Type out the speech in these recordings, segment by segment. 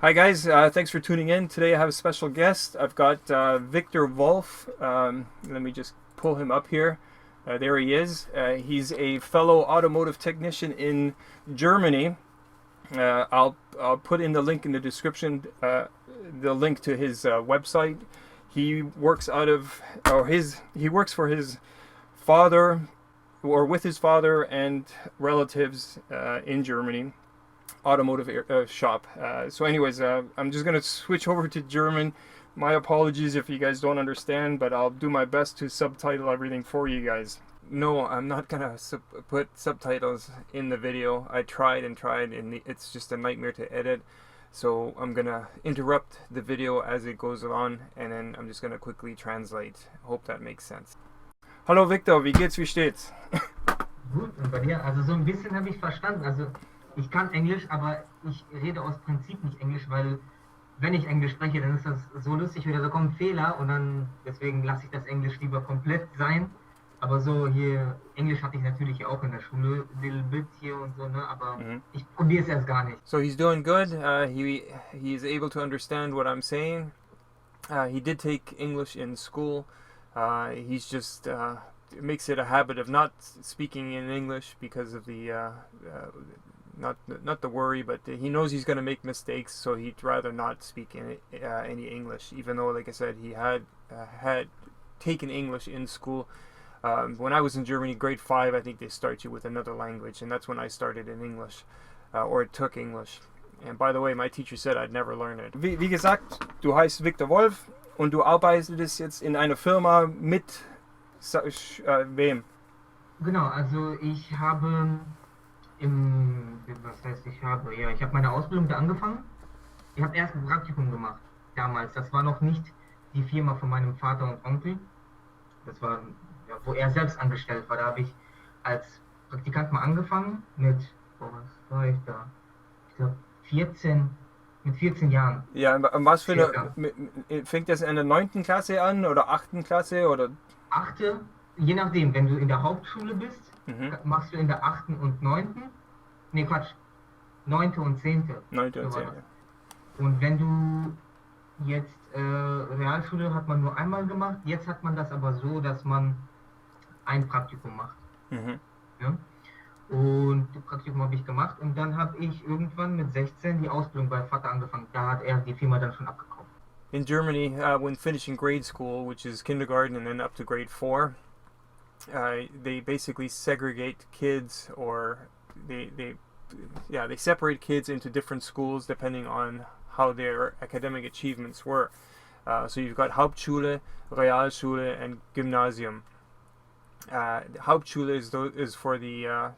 Hi guys, thanks for tuning in. Today I have a special guest. I've got Vitja Wolf. Let me just pull him up here. There he is. He's a fellow automotive technician in Germany. I'll put in the link in the description, the link to his website. He works he works for his father, or with his father and relatives in Germany. Automotive shop. So anyways, I'm just gonna switch over to German. My apologies if you guys don't understand, but I'll do my best to subtitle everything for you guys. No, I'm not gonna put subtitles in the video. I tried and tried, and it's just a nightmare to edit. So I'm gonna interrupt the video as it goes on, and then I'm just gonna quickly translate. Hope that makes sense. Hallo Victor, wie geht's, wie steht's? Gut, und bei dir? Also so ein bisschen habe ich verstanden. Also ich kann Englisch, aber ich rede aus Prinzip nicht Englisch, weil wenn ich Englisch spreche, dann ist das so lustig wieder, da kommen Fehler und dann deswegen lasse ich das Englisch lieber komplett sein. Aber so hier, Englisch hatte ich natürlich auch in der Schule, little bit hier und so, ne? Aber ich probiere es erst gar nicht. So he's doing good. He's able to understand what I'm saying. He did take English in school. He's just makes it a habit of not speaking in English because of the not the worry, but he knows he's going to make mistakes, so he'd rather not speak any English. Even though, like I said, he had taken English in school. When I was in Germany, grade 5, I think they start you with another language, and that's when I started in English, or took English. And by the way, my teacher said I'd never learn it. Wie gesagt, du heißt Vitja Wolf und du arbeitest jetzt in einer Firma mit wem? Genau, also ich habe was heißt ich habe? Ja, ich habe meine Ausbildung da angefangen. Ich habe erst ein Praktikum gemacht damals. Das war noch nicht die Firma von meinem Vater und Onkel. Das war, ja, wo er selbst angestellt war. Da habe ich als Praktikant mal angefangen mit, was war ich da? Ich glaube mit 14 Jahren. Ja, was für eine, fängt das in der 9. Klasse an oder 8. Klasse oder? 8., je nachdem, wenn du in der Hauptschule bist, machst du in der 8. und 9. Nee, Quatsch, 9. und 10. 9. und 10. Und wenn du jetzt, Realschule hat man nur einmal gemacht, jetzt hat man das aber so, dass man ein Praktikum macht. Ja? Und das Praktikum habe ich gemacht und dann habe ich irgendwann mit 16 die Ausbildung bei Vater angefangen. Da hat er die Firma dann schon abgekauft. In Germany, when finishing grade school, which is kindergarten and then up to grade 4, they basically segregate kids, or they separate kids into different schools depending on how their academic achievements were. So you've got Hauptschule, Realschule, and Gymnasium. Hauptschule is for the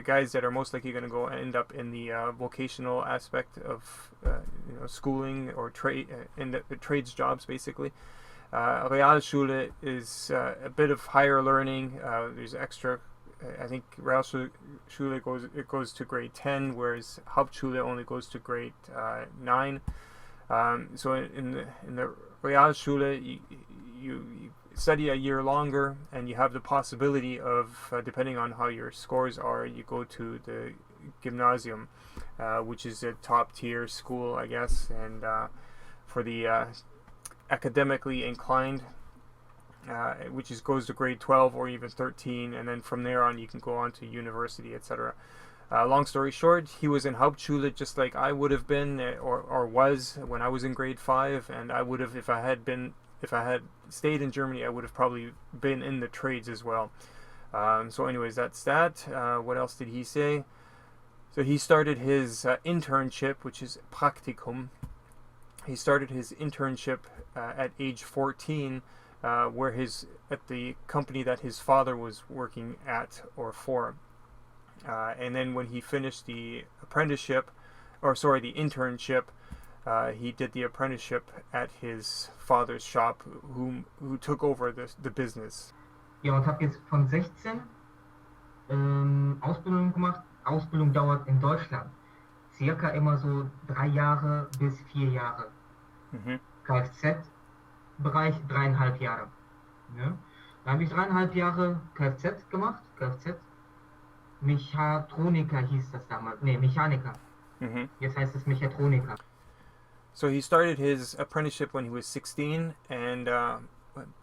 guys that are most likely going to go end up in the vocational aspect of schooling or trade in the trades jobs basically. Realschule is a bit of higher learning. There's extra. I think Realschule goes to grade 10, whereas Hauptschule only goes to grade 9. So in the Realschule, you study a year longer, and you have the possibility of, depending on how your scores are, you go to the Gymnasium, which is a top tier school, I guess, and for the academically inclined, which goes to grade 12 or even 13, and then from there on you can go on to university, etc. Long story short, he was in Hauptschule just like I would have been, or was when I was in grade 5, and I would have, if I had stayed in Germany, I would have probably been in the trades as well. So anyways, that's that. What else did he say? So he started his internship, which is Praktikum. He started his internship at age 14, at the company that his father was working at or for. And then when he finished the internship, he did the apprenticeship at his father's shop, who took over the business. Ja, und habe jetzt von 16 Ausbildung gemacht. Ausbildung dauert in Deutschland circa immer so 3 Jahre bis 4 Jahre. Kfz-Bereich 3,5 Jahre. Ja? Da habe ich 3,5 Jahre Kfz gemacht. Kfz. Mechatroniker hieß das damals. Nee, Mechaniker. Jetzt heißt es Mechatroniker. So he started his apprenticeship when he was 16, and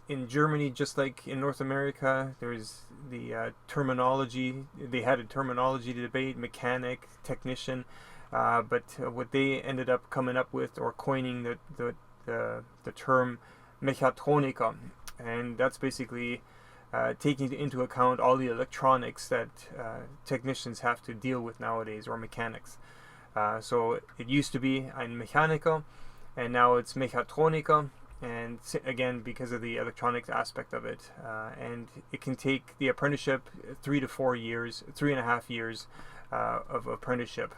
in Germany, just like in North America, there's the terminology. They had a terminology debate: mechanic, technician. But what they ended up coming up with, or coining the term mechatroniker, and that's basically taking into account all the electronics that technicians have to deal with nowadays, or mechanics. So it used to be ein Mechaniker, and now it's Mechatroniker, and again because of the electronics aspect of it. And it can take the apprenticeship 3 to 4 years, 3.5 years of apprenticeship.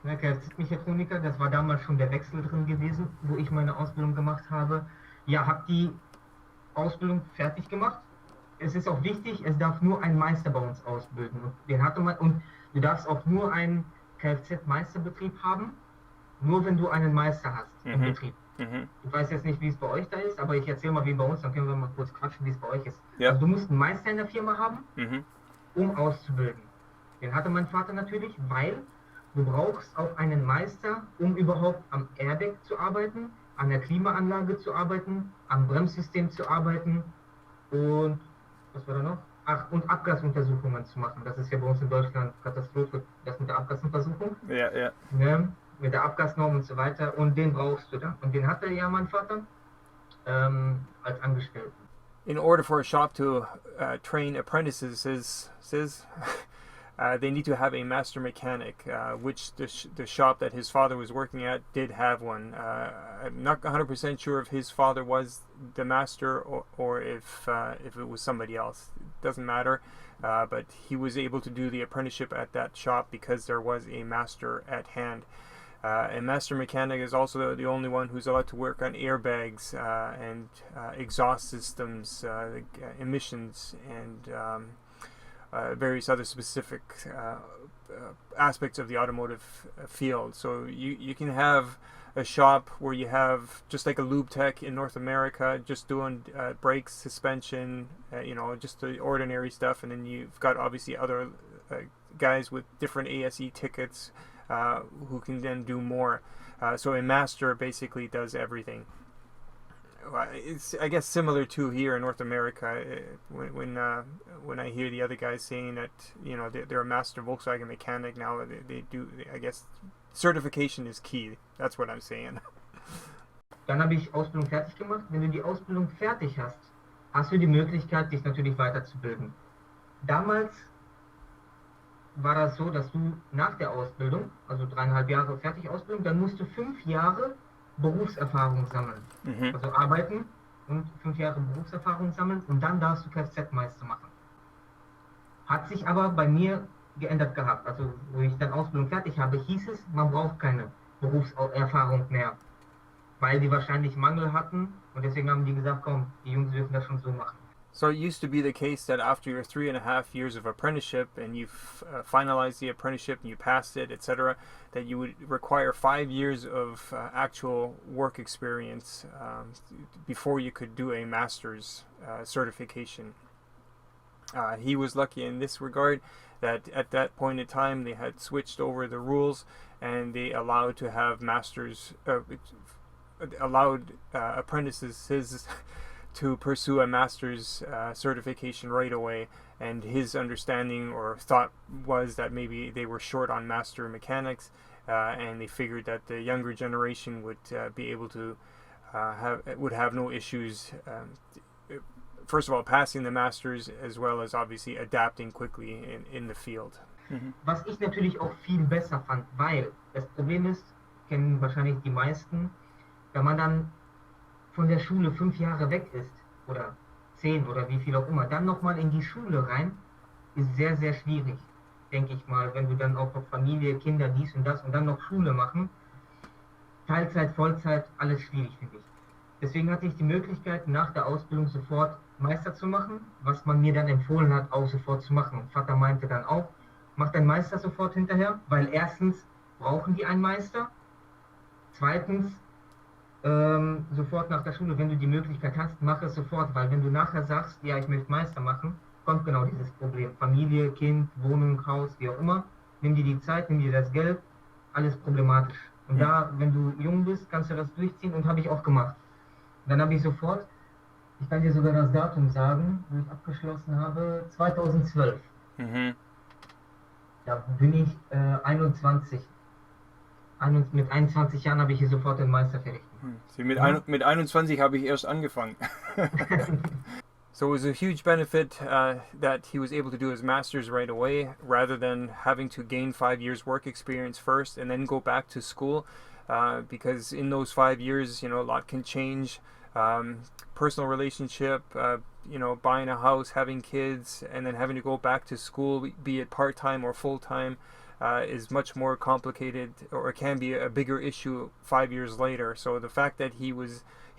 Ja, Kfz-Mechatroniker, das war damals schon der Wechsel drin gewesen, wo ich meine Ausbildung gemacht habe. Ja, habe die Ausbildung fertig gemacht. Es ist auch wichtig, es darf nur ein Meister bei uns ausbilden. Und den hatte man, und du darfst auch nur einen Kfz-Meisterbetrieb haben, nur wenn du einen Meister hast im Betrieb. Ich weiß jetzt nicht, wie es bei euch da ist, aber ich erzähle mal, wie bei uns, dann können wir mal kurz quatschen, wie es bei euch ist. Ja. Also du musst einen Meister in der Firma haben, um auszubilden. Den hatte mein Vater natürlich, weil du brauchst auch einen Meister, um überhaupt am Airbag zu arbeiten, an der Klimaanlage zu arbeiten, am Bremssystem zu arbeiten und was war da noch? Ach, und Abgasuntersuchungen zu machen. Das ist ja bei uns in Deutschland Katastrophe, das mit der Abgasuntersuchung. Ja, ja. Ne? Mit der Abgasnorm und so weiter. Und den brauchst du dann. Und den hatte ja mein Vater als Angestellten. In order for a shop to train apprentices, they need to have a master mechanic, which the shop that his father was working at did have one. I'm not 100% sure if his father was the master or if it was somebody else. It doesn't matter, but he was able to do the apprenticeship at that shop because there was a master at hand. A master mechanic is also the only one who's allowed to work on airbags and exhaust systems, emissions, and various other specific aspects of the automotive field. So you can have a shop where you have just like a lube tech in North America, just doing brakes, suspension, just the ordinary stuff, and then you've got obviously other guys with different ASE tickets who can then do more. So a master basically does everything. It's, I guess, similar to here in North America. When I hear the other guys saying that they're a master Volkswagen mechanic now, they do. I guess certification is key. That's what I'm saying. Dann habe ich Ausbildung fertig gemacht. Wenn du die Ausbildung fertig hast, hast du die Möglichkeit, dich natürlich weiterzubilden. Damals war das so, dass du nach der Ausbildung, also 3,5 Jahre Fertigausbildung, dann musst du 5 Jahre Berufserfahrung sammeln. Also arbeiten und 5 Jahre Berufserfahrung sammeln und dann darfst du Kfz-Meister machen. Hat sich aber bei mir geändert gehabt. Also wo ich dann Ausbildung fertig habe, hieß es, man braucht keine Berufserfahrung mehr, weil die wahrscheinlich Mangel hatten und deswegen haben die gesagt, komm, die Jungs dürfen das schon so machen. So it used to be the case that after your 3.5 years of apprenticeship and you've finalized the apprenticeship and you passed it, etc., that you would require 5 years of actual work experience before you could do a master's certification. He was lucky in this regard that at that point in time they had switched over the rules and they allowed to have masters, allowed apprentices to pursue a master's certification right away, and his understanding or thought was that maybe they were short on master mechanics, and they figured that the younger generation would be able to have no issues. First of all, passing the masters, as well as obviously adapting quickly in the field. Was ich natürlich auch viel besser fand, weil das Problem ist, kennen wahrscheinlich die meisten, wenn man dann von der Schule 5 Jahre weg ist, oder 10 oder wie viel auch immer, dann nochmal in die Schule rein, ist sehr, sehr schwierig, denke ich mal, wenn du dann auch noch Familie, Kinder, dies und das und dann noch Schule machen. Teilzeit, Vollzeit, alles schwierig, finde ich. Deswegen hatte ich die Möglichkeit, nach der Ausbildung sofort Meister zu machen, was man mir dann empfohlen hat, auch sofort zu machen. Und Vater meinte dann auch, mach deinen Meister sofort hinterher, weil erstens brauchen die einen Meister, zweitens sofort nach der Schule, wenn du die Möglichkeit hast, mach es sofort, weil wenn du nachher sagst, ja, ich möchte Meister machen, kommt genau dieses Problem. Familie, Kind, Wohnung, Haus, wie auch immer, nimm dir die Zeit, nimm dir das Geld, alles problematisch. Und da, wenn du jung bist, kannst du das durchziehen und habe ich auch gemacht. Dann habe ich sofort, ich kann dir sogar das Datum sagen, wo ich abgeschlossen habe, 2012. Mhm. Da bin ich 21. Mit 21 Jahren habe ich hier sofort den Meister fertig gemacht. Mit 21 habe ich erst angefangen. So it was a huge benefit that he was able to do his master's right away rather than having to gain 5 years work experience first and then go back to school, because in those 5 years, a lot can change. Personal relationship, buying a house, having kids, and then having to go back to school, be it part-time or full-time, is much more complicated, or it can be a bigger issue 5 years later. So the fact that he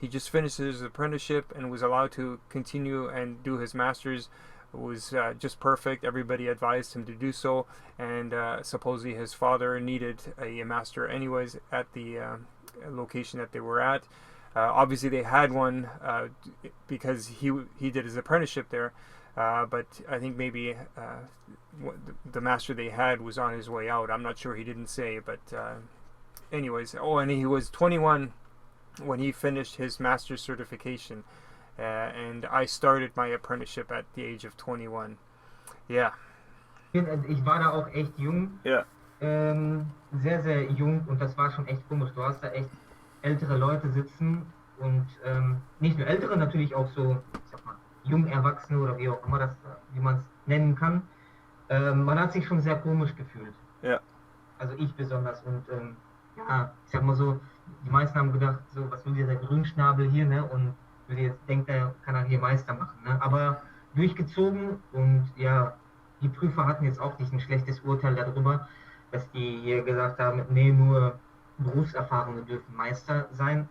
just finished his apprenticeship and was allowed to continue and do his master's was just perfect. Everybody advised him to do so, and supposedly his father needed a master anyways at the location that they were at. Obviously they had one because he did his apprenticeship there, but I think maybe the master they had was on his way out. I'm not sure, he didn't say, but anyways. Oh, and he was 21 when he finished his master's certification, and I started my apprenticeship at the age of 21. Yeah. Ich war da auch echt jung. Ja. Sehr, sehr jung, und das war schon echt komisch. Du hast da echt ältere Leute sitzen und nicht nur ältere, natürlich auch so, ich sag mal, jung Erwachsene oder wie auch immer wie man es nennen kann. Man hat sich schon sehr komisch gefühlt. Ja. Also ich besonders, und ja, ich sag mal so, die meisten haben gedacht, so, was will dieser Grünschnabel hier, ne? Und wenn ihr jetzt denkt, er kann er hier Meister machen, ne? Aber durchgezogen, und ja, die Prüfer hatten jetzt auch nicht ein schlechtes Urteil darüber, dass die hier gesagt haben, nee, nur Berufserfahrene dürfen Meister sein.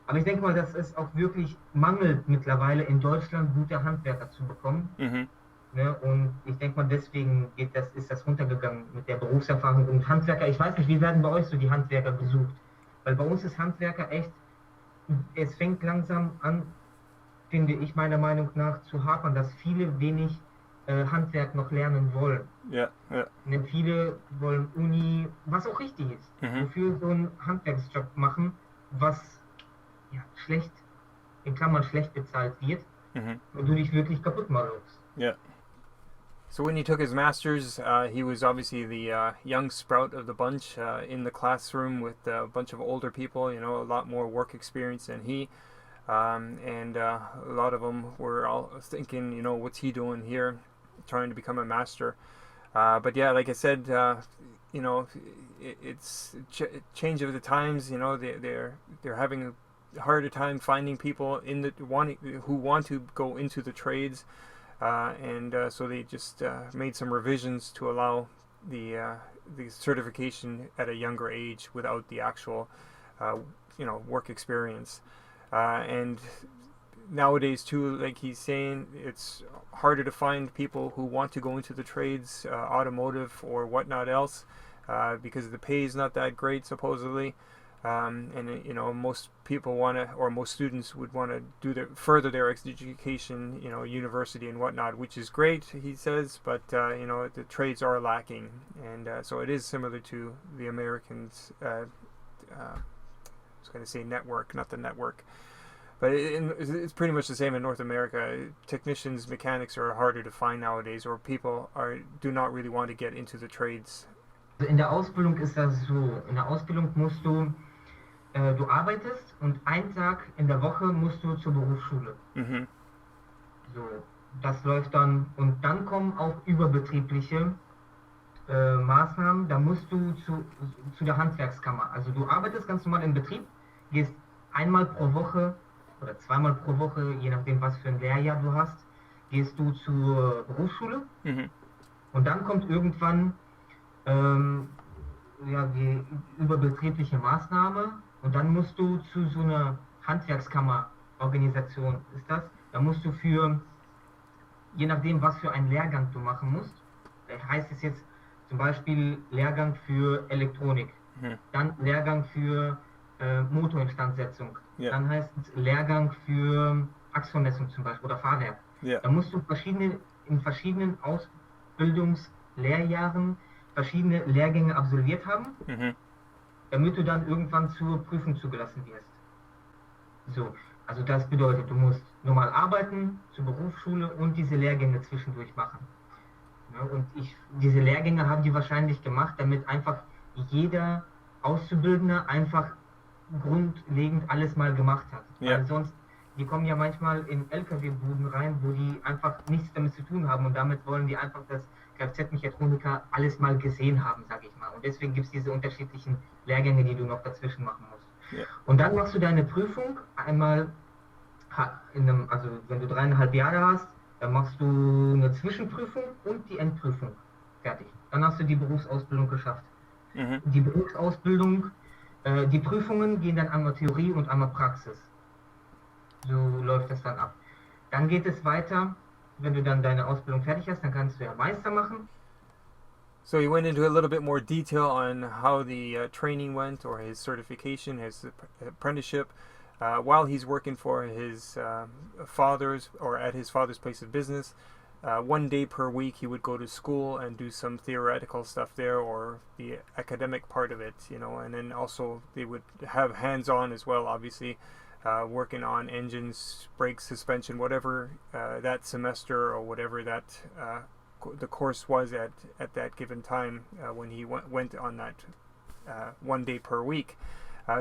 Aber ich denke mal, dass es auch wirklich mangelt mittlerweile in Deutschland, gute Handwerker zu bekommen. Mhm. Ne? Und ich denke mal, deswegen ist das runtergegangen mit der Berufserfahrung. Und Handwerker, ich weiß nicht, wie werden bei euch so die Handwerker besucht? Weil bei uns ist Handwerker echt, es fängt langsam an, finde ich meiner Meinung nach, zu hapern, dass viele wenig Handwerk noch lernen wollen. Ja, ja. Denn viele wollen Uni, was auch richtig ist, wofür so einen Handwerksjob machen, was ja, schlecht, in Klammern schlecht bezahlt wird, und du dich wirklich kaputt machst. Yeah. So when he took his master's, he was obviously the young sprout of the bunch in the classroom with a bunch of older people, a lot more work experience than he. And a lot of them were all thinking, what's he doing here, trying to become a master. But yeah, like I said, it's change of the times. They're having a harder time finding people who want to go into the trades, and so they just made some revisions to allow the certification at a younger age without the actual work experience. And nowadays too, like he's saying, it's harder to find people who want to go into the trades, automotive or whatnot else, because the pay is not that great supposedly. And most people most students would want to further their education, university and whatnot, which is great, he says, but the trades are lacking, and so it is similar to the Americans. I was going to say network, not the network, but it's pretty much the same in North America. Technicians, mechanics are harder to find nowadays, or people do not really want to get into the trades. In der Ausbildung ist das so. In der Ausbildung musst du arbeitest, und einen Tag in der Woche musst du zur Berufsschule. Mhm. So, das läuft dann, und dann kommen auch überbetriebliche Maßnahmen. Da musst du zu der Handwerkskammer. Also du arbeitest ganz normal im Betrieb, gehst einmal pro Woche oder zweimal pro Woche, je nachdem was für ein Lehrjahr du hast, gehst du zur Berufsschule. Mhm. Und dann kommt irgendwann die überbetriebliche Maßnahme, und dann musst du zu so einer Handwerkskammerorganisation, ist das, da musst du je nachdem was für einen Lehrgang du machen musst, heißt es jetzt zum Beispiel Lehrgang für Elektronik, dann Lehrgang für Motorinstandsetzung, dann heißt es Lehrgang für Achsvermessung zum Beispiel oder Fahrwerk. Da musst du in verschiedenen Ausbildungslehrjahren verschiedene Lehrgänge absolviert haben. damit du dann irgendwann zur Prüfung zugelassen wirst. So, also das bedeutet, du musst normal arbeiten, zur Berufsschule und diese Lehrgänge zwischendurch machen. Ja, und diese Lehrgänge haben die wahrscheinlich gemacht, damit einfach jeder Auszubildende einfach grundlegend alles mal gemacht hat. Ja. Weil sonst, die kommen ja manchmal in LKW-Buden rein, wo die einfach nichts damit zu tun haben und damit wollen die einfach, dass Kfz-Mechatroniker alles mal gesehen haben, sage ich mal. Und deswegen gibt es diese unterschiedlichen Lehrgänge, die du noch dazwischen machen musst. Ja. Und dann machst du deine Prüfung einmal also wenn du 3,5 Jahre hast, dann machst du eine Zwischenprüfung und die Endprüfung. Fertig. Dann hast du die Berufsausbildung geschafft. Mhm. Die Berufsausbildung, die Prüfungen gehen dann einmal Theorie und einmal Praxis. So läuft das dann ab. Dann geht es weiter, wenn du dann deine Ausbildung fertig hast, dann kannst du ja Meister machen. So he went into a little bit more detail on how the training went, or his certification, his apprenticeship, while he's working for his father's, or at his father's place of business. 1 day per week he would go to school and do some theoretical stuff there, or the academic part of it, you know, and then also they would have hands-on as well, obviously, working on engines, brakes, suspension, whatever that semester or whatever that the course was at that given time when he went on that 1 day per week.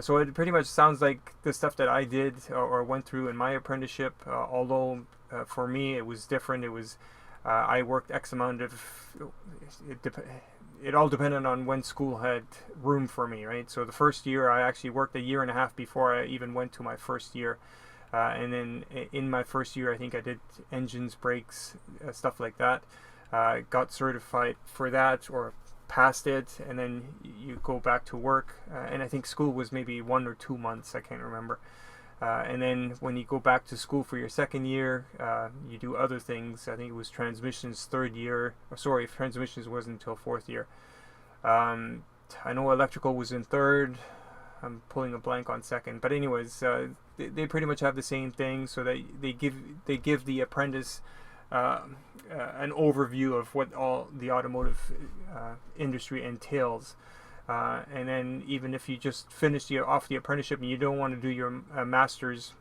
So it pretty much sounds like the stuff that I did or went through in my apprenticeship, although for me it was different. It was I worked X amount of it all depended on when school had room for me, right? So the first year I actually worked a year and a half before I even went to my first year. And then in my first year I think I did engines, brakes, stuff like that. Got certified for that or passed it, and then you go back to work, and I think school was maybe 1 or 2 months, I can't remember, and then when you go back to school for your second year, you do other things. I think it was transmissions third year, transmissions wasn't until fourth year. I know electrical was in third. I'm pulling a blank on second, but anyways, they pretty much have the same thing, so that they give the apprentice an overview of what all the automotive industry entails, and then even if you just finish off the apprenticeship and you don't want to do your master's,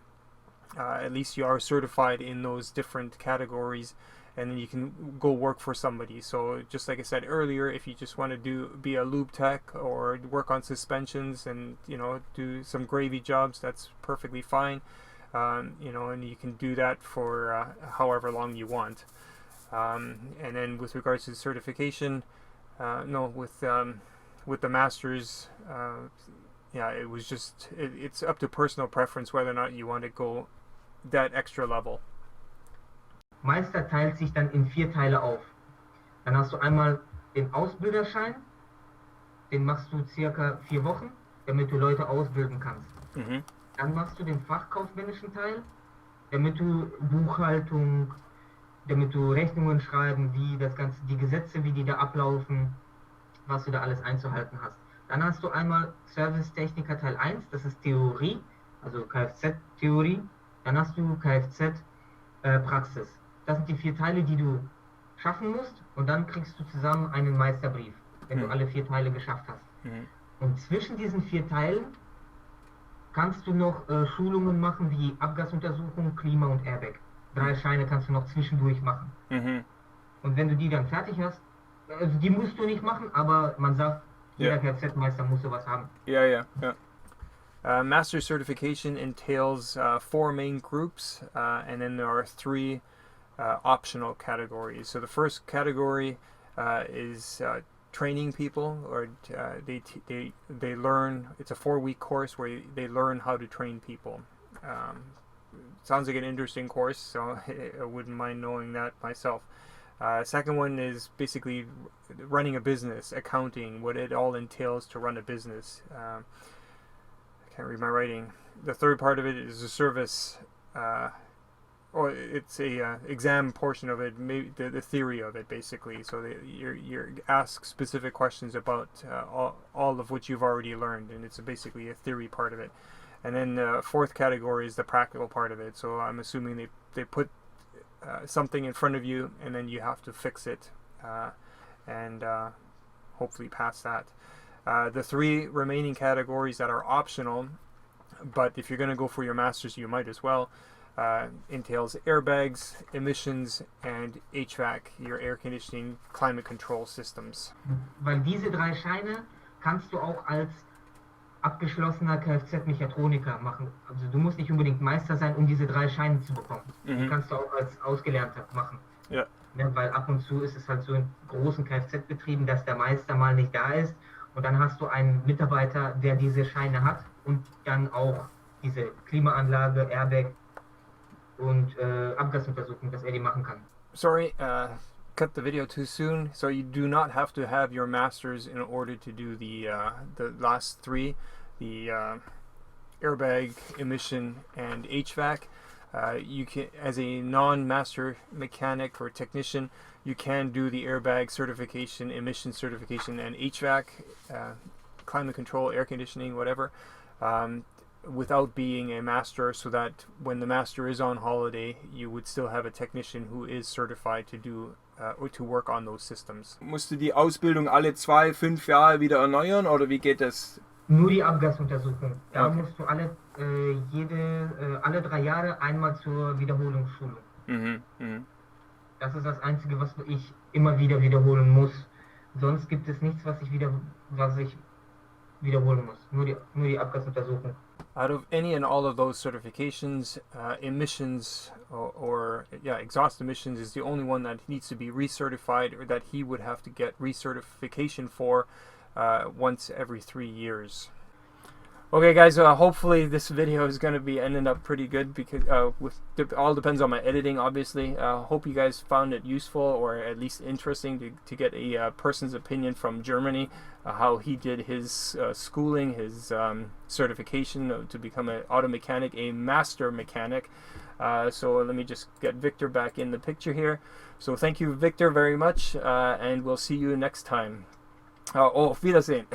at least you are certified in those different categories, and then you can go work for somebody. So just like I said earlier, if you just want to be a lube tech or work on suspensions and, you know, do some gravy jobs, that's perfectly fine. You know, and you can do that for however long you want. And then with regards to certification, with the masters, yeah, it was just it's up to personal preference whether or not you want to go that extra level. Meister teilt sich dann in 4 Teile auf. Dann hast du einmal den Ausbilderschein, den machst du circa 4 Wochen, damit du Leute ausbilden kannst. Mhm. Dann machst du den fachkaufmännischen Teil, damit du Buchhaltung, damit du Rechnungen schreiben, wie das Ganze, die Gesetze, wie die da ablaufen, was du da alles einzuhalten hast. Dann hast du einmal Servicetechniker Teil 1, das ist Theorie, also Kfz-Theorie. Dann hast du Kfz-Praxis. Das sind die 4 Teile, die du schaffen musst, und dann kriegst du zusammen einen Meisterbrief, wenn du alle 4 Teile geschafft hast. Mhm. Und zwischen diesen 4 Teilen kannst du noch Schulungen machen wie Abgasuntersuchung, Klima und Airbag. 3 Scheine kannst du noch zwischendurch machen. Mhm. Und wenn du die dann fertig hast, also die musst du nicht machen, aber man sagt, jeder Kfz-Meister muss sowas haben. Yeah. Master certification entails 4 main groups, and then there are 3 optional categories. So the first category is training people, or they learn. It's a 4-week course where they learn how to train people. Sounds like an interesting course, so I wouldn't mind knowing that myself. Second one is basically running a business, accounting, what it all entails to run a business. I can't read my writing. The third part of it is a service, or it's a exam portion of it, maybe the theory of it, basically. So you're asked specific questions about all of what you've already learned, and it's basically a theory part of it. And then the fourth category is the practical part of it. So I'm assuming they put something in front of you, and then you have to fix it and hopefully pass that. The 3 remaining categories that are optional, but if you're going to go for your master's, you might as well, entails airbags, emissions, and HVAC, your air conditioning, climate control systems. Weil diese 3 Scheine kannst du auch als abgeschlossener Kfz-Mechatroniker machen. Also du musst nicht unbedingt Meister sein, um diese 3 Scheine zu bekommen. Die kannst du auch als Ausgelernter machen. Ja. Ja, weil ab und zu ist es halt so in großen Kfz-Betrieben, dass der Meister mal nicht da ist und dann hast du einen Mitarbeiter, der diese Scheine hat und dann auch diese Klimaanlage, Airbag und Abgasuntersuchung, dass er die machen kann. Sorry, cut the video too soon. So you do not have to have your master's in order to do the last 3, the airbag, emission, and HVAC. You can, as a non-master mechanic or technician, you can do the airbag certification, emission certification, and HVAC, climate control, air conditioning, whatever, without being a master, so that when the master is on holiday, you would still have a technician who is certified to do or to work on those systems. Musst du die Ausbildung alle 2-5 Jahre wieder erneuern oder wie geht das? Nur die Abgasuntersuchung. Da Okay. musst du alle 3 Jahre einmal zur Wiederholungsschulung. Das ist das Einzige, was ich immer wieder wiederholen muss. Sonst gibt es nichts, was ich wiederholen muss. Nur die Abgasuntersuchung. Out of any and all of those certifications, emissions or exhaust emissions is the only one that needs to be recertified, or that he would have to get recertification for once every 3 years. Okay, guys. Hopefully this video is going to be ending up pretty good, because all depends on my editing, obviously. Hope you guys found it useful, or at least interesting, to get a person's opinion from Germany, how he did his schooling, his certification to become an auto mechanic, a master mechanic. So let me just get Victor back in the picture here. So thank you, Victor, very much, and we'll see you next time. Auf Wiedersehen.